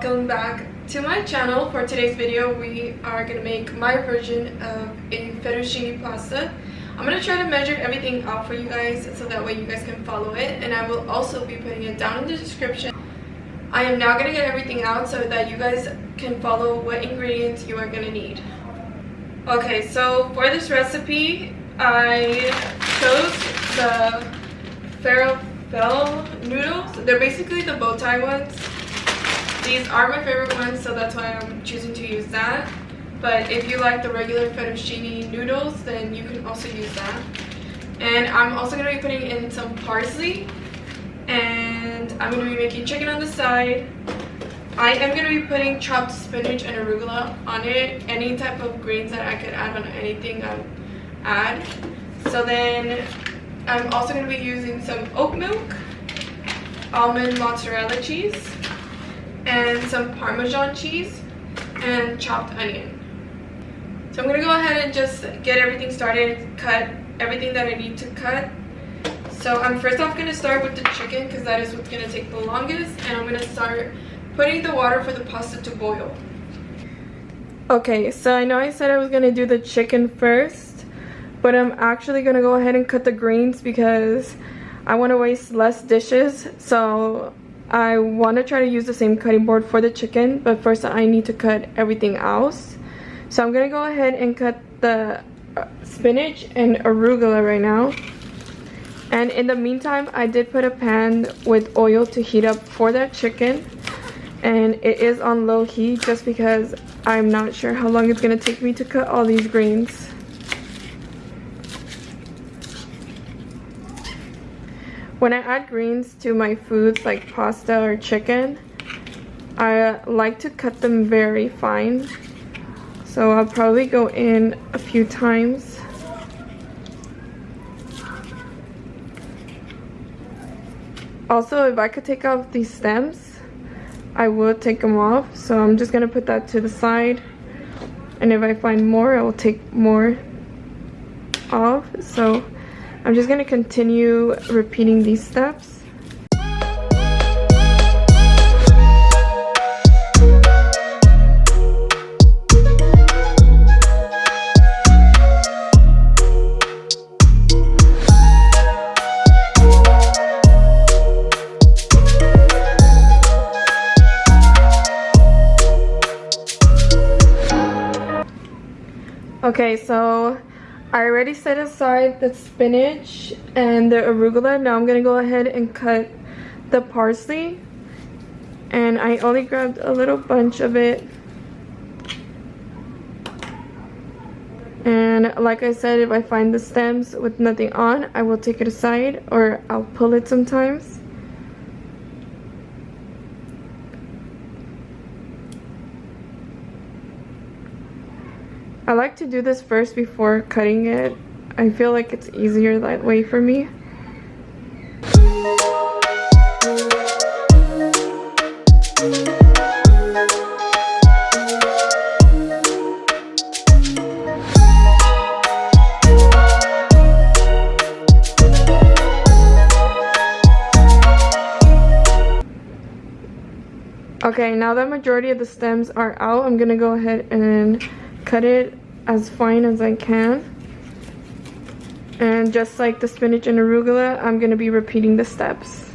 welcome back to my channel. For today's video, we are going to make my version of a fettuccine pasta. I'm going to try to measure everything out for you guys so that way you guys can follow it, and I will also be putting it down in the description. I am now going to get everything out so that you guys can follow what ingredients you are going to need. Okay, so for this recipe, I chose the Farfalle noodles. They're basically the bow tie ones. These are my favorite ones, so that's why I'm choosing to use that. But if you like the regular fettuccine noodles, then you can also use that. And I'm also going to be putting in some parsley. And I'm going to be making chicken on the side. I am going to be putting chopped spinach and arugula on it. Any type of greens that I could add on anything, I'll add. So then I'm also going to be using some oat milk, almond mozzarella cheese, and some Parmesan cheese, and chopped onion. So I'm going to go ahead and just get everything started, cut everything that I need to cut. So I'm first off going to start with the chicken because that is what's going to take the longest, and I'm going to start putting the water for the pasta to boil. Okay, so I know I said I was going to do the chicken first, but I'm actually going to go ahead and cut the greens because I want to waste less dishes. So I want to try to use the same cutting board for the chicken, but first I need to cut everything else. So I'm going to go ahead and cut the spinach and arugula right now. And in the meantime, I did put a pan with oil to heat up for that chicken. And it is on low heat just because I'm not sure how long it's going to take me to cut all these greens. When I add greens to my foods like pasta or chicken, I like to cut them very fine. So I'll probably go in a few times. Also, if I could take off these stems, I will take them off. So I'm just going to put that to the side. And if I find more, I will take more off. So I'm just going to continue repeating these steps. Okay, so I already set aside the spinach and the arugula. Now I'm going to go ahead and cut the parsley. And I only grabbed a little bunch of it. And like I said, if I find the stems with nothing on, I will take it aside or I'll pull it sometimes. I like to do this first before cutting it. I feel like it's easier that way for me. Okay, now that majority of the stems are out, I'm gonna go ahead and cut it as fine as I can. And just like the spinach and arugula, I'm going to be repeating the steps.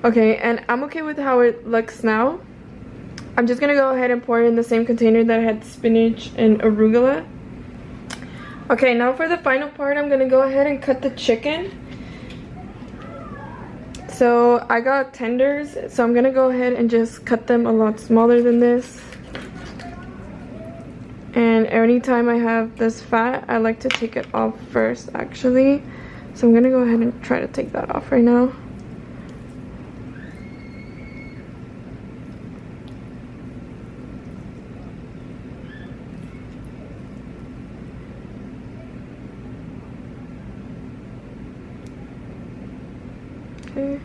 Okay, and I'm okay with how it looks now. I'm just gonna go ahead and pour it in the same container that had spinach and arugula. Okay, now for the final part, I'm gonna go ahead and cut the chicken. So I got tenders, so I'm gonna go ahead and just cut them a lot smaller than this. And anytime I have this fat, I like to take it off first actually. So I'm gonna go ahead and try to take that off right now. Okay.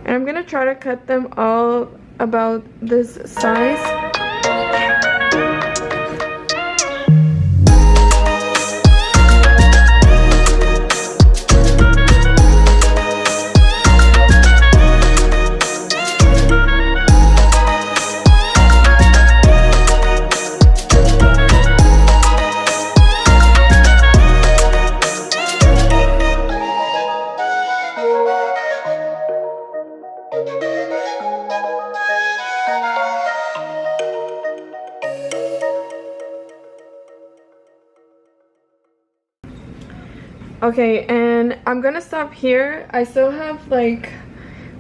And I'm gonna try to cut them all about this size. Okay, and I'm gonna stop here. I still have like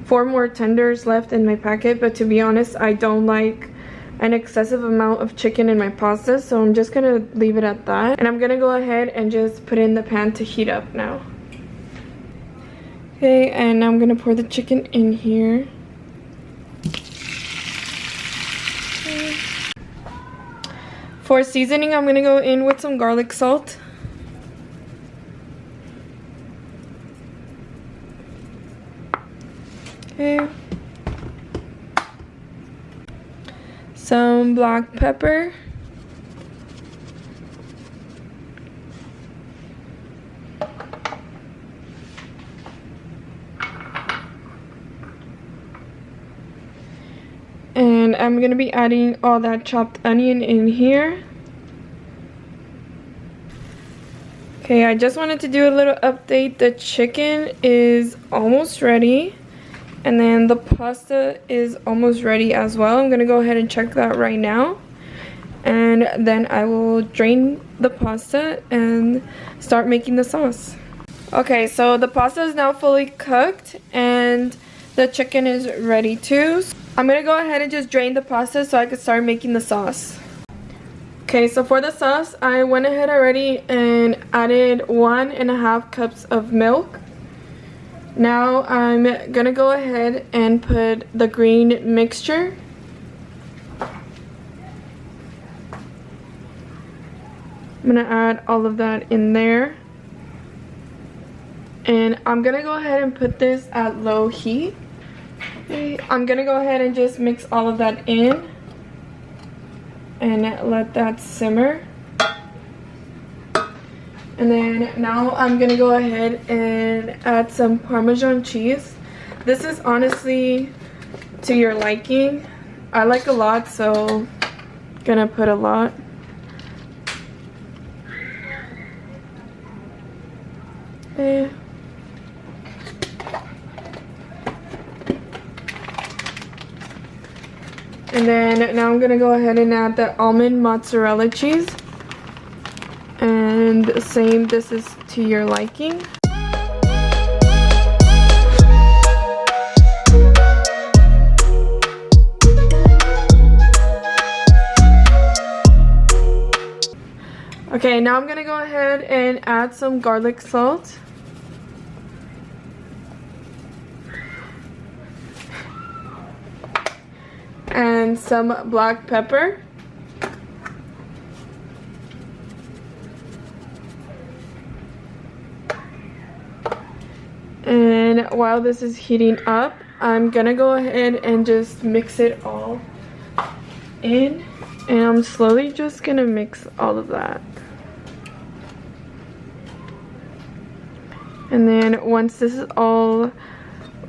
4 more tenders left in my packet, but to be honest, I don't like an excessive amount of chicken in my pasta, so I'm just gonna leave it at that. And I'm gonna go ahead and just put it in the pan to heat up now. Okay, and I'm gonna pour the chicken in here. Okay. For seasoning, I'm gonna go in with some garlic salt. Okay. Some black pepper. And I'm gonna be adding all that chopped onion in here. Okay, I just wanted to do a little update. The chicken is almost ready. And then the pasta is almost ready as well. I'm gonna go ahead and check that right now. And then I will drain the pasta and start making the sauce. Okay, so the pasta is now fully cooked and the chicken is ready too. I'm gonna go ahead and just drain the pasta so I can start making the sauce. Okay, so for the sauce, I went ahead already and added 1.5 cups of milk. Now I'm gonna go ahead and put the green mixture. I'm gonna add all of that in there. And I'm gonna go ahead and put this at low heat. Okay, I'm gonna go ahead and just mix all of that in and let that simmer. And then now I'm gonna go ahead and add some Parmesan cheese. This is honestly to your liking. I like a lot, so I'm gonna put a lot. Okay. And then now I'm gonna go ahead and add the almond mozzarella cheese. And same, this is to your liking. Okay, now I'm gonna go ahead and add some garlic salt. And some black pepper. And while this is heating up, I'm gonna go ahead and just mix it all in. And I'm slowly just gonna mix all of that. And then once this is all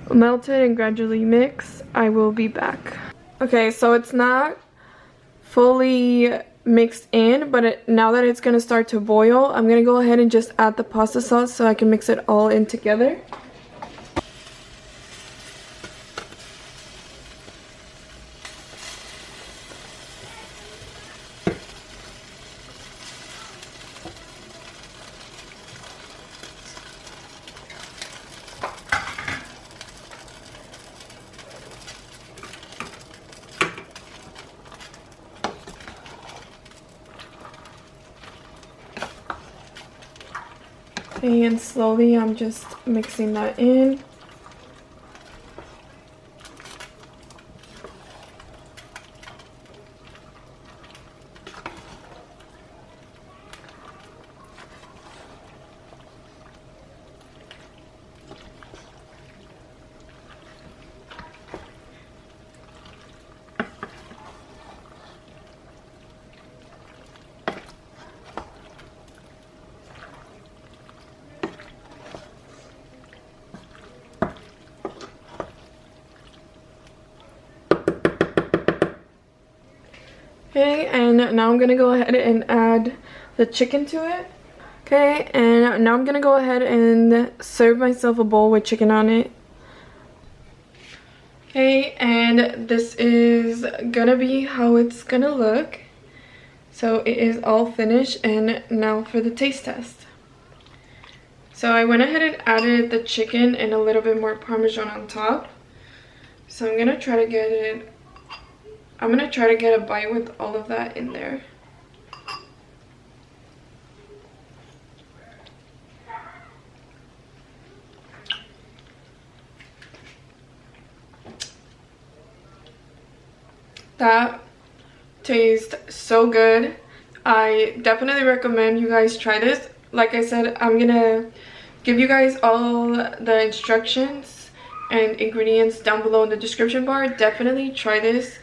melted and gradually mixed, I will be back. Okay, so it's not fully mixed in, but now that it's gonna start to boil, I'm gonna go ahead and just add the pasta sauce so I can mix it all in together. And slowly I'm just mixing that in. and now I'm gonna go ahead and add the chicken to it. Okay, and now I'm gonna go ahead and serve myself a bowl with chicken on it. Okay, and this is gonna be how it's gonna look. So it is all finished, and now for the taste test. So I went ahead and added the chicken and a little bit more Parmesan on top. So I'm gonna try to get a bite with all of that in there. That tastes so good. I definitely recommend you guys try this. Like I said, I'm gonna give you guys all the instructions and ingredients down below in the description bar. Definitely try this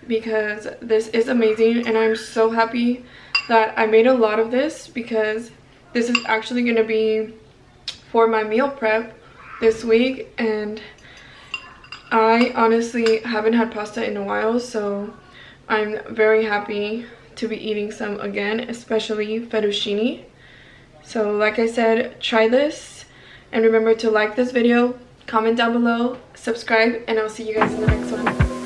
because this is amazing, and I'm so happy that I made a lot of this because this is actually gonna be for my meal prep this week, and I honestly haven't had pasta in a while, so I'm very happy to be eating some again, especially fettuccine. So like I said, try this, and remember to like this video, comment down below, subscribe, and I'll see you guys in the next one.